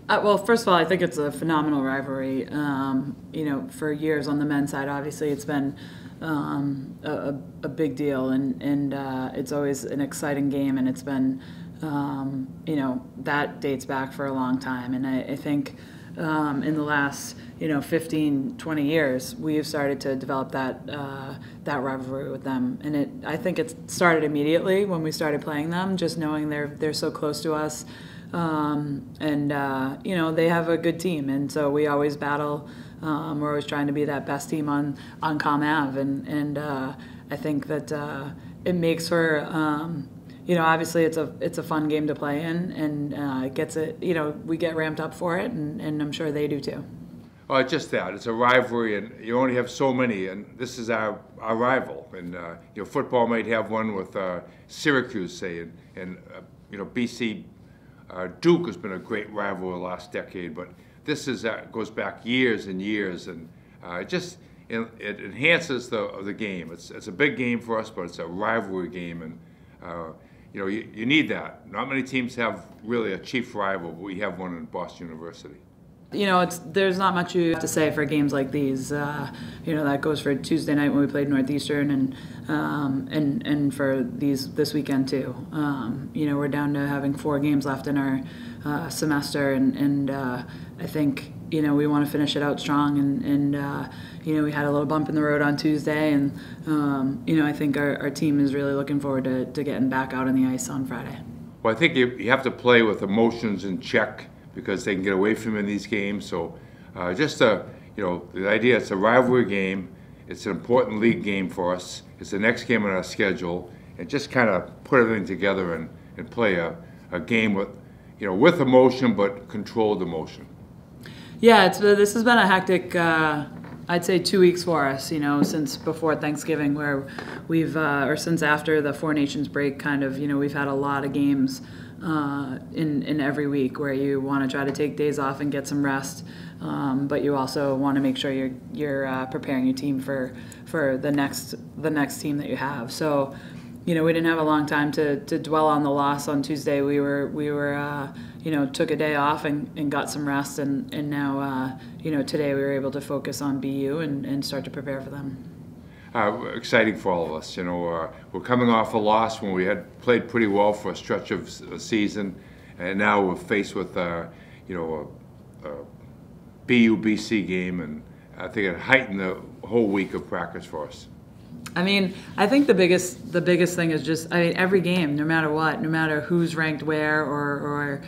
Well, first of all, I think it's a phenomenal rivalry. For years on the men's side, obviously, it's been a big deal, and it's always an exciting game, and it's been, that dates back for a long time. And I think in the last, 15, 20 years, we've started to develop that rivalry with them. And I think it started immediately when we started playing them, just knowing they're so close to us. They have a good team, and so we always battle. We're always trying to be that best team on Com Ave, and I think that it makes for obviously it's a fun game to play in, and it gets it. We get ramped up for it, and I'm sure they do too. Well, it's just that. It's a rivalry, and you only have so many, and this is our rival. And, football might have one with Syracuse, say, and BC Duke has been a great rival the last decade, but this goes back years and years, and it enhances the game. It's a big game for us, but it's a rivalry game, and you need that. Not many teams have really a chief rival, but we have one in Boston University. There's not much you have to say for games like these. That goes for Tuesday night when we played Northeastern, and for this weekend too. We're down to having 4 games left in our semester, and I think we want to finish it out strong. And we had a little bump in the road on Tuesday, and I think our team is really looking forward to getting back out on the ice on Friday. Well, I think you have to play with emotions in check, because they can get away from you in these games. So the idea, it's a rivalry game. It's an important league game for us. It's the next game on our schedule. And just kind of put everything together and play a game with emotion, but controlled emotion. Yeah, this has been a hectic, I'd say 2 weeks for us, since before Thanksgiving, where or since after the Four Nations break, kind of, we've had a lot of games in every week where you want to try to take days off and get some rest, but you also want to make sure you're preparing your team for the next team that you have. So, we didn't have a long time to dwell on the loss on Tuesday. We were took a day off and got some rest, and now today we were able to focus on BU and start to prepare for them. Exciting for all of us. We're coming off a loss when we had played pretty well for a stretch of a season, and now we're faced with a BU-BC game, and I think it heightened the whole week of practice for us. I think the biggest thing is just every game, no matter what, no matter who's ranked where, or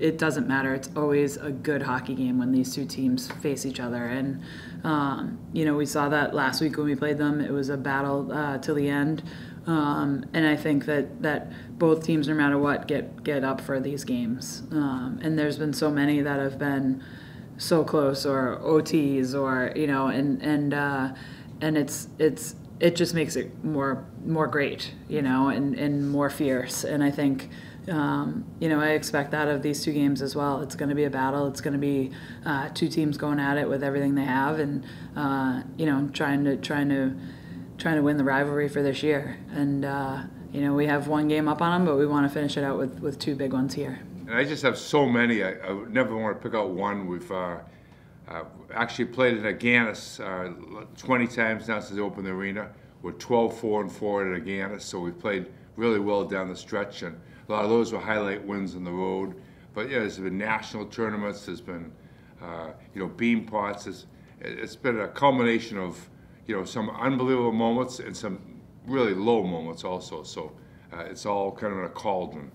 it doesn't matter. It's always a good hockey game when these two teams face each other, and we saw that last week when we played them. It was a battle till the end, and I think that both teams, no matter what, get up for these games. And there's been so many that have been so close, or OTs, or and it just makes it more great, and more fierce. And I think I expect that of these 2 games as well. It's going to be a battle. It's going to be 2 teams going at it with everything they have, and trying to win the rivalry for this year. And we have 1 game up on them, but we want to finish it out with 2 big ones here. And I just have so many. I would never want to pick out one. We've actually played at Agganis 20 times now since they opened the arena. We're 12-4-4 at Agganis, so we've played really well down the stretch, and a lot of those were highlight wins on the road. But there's been national tournaments. There's been beam pots. It's been a culmination of some unbelievable moments and some really low moments also. So it's all kind of in a cauldron.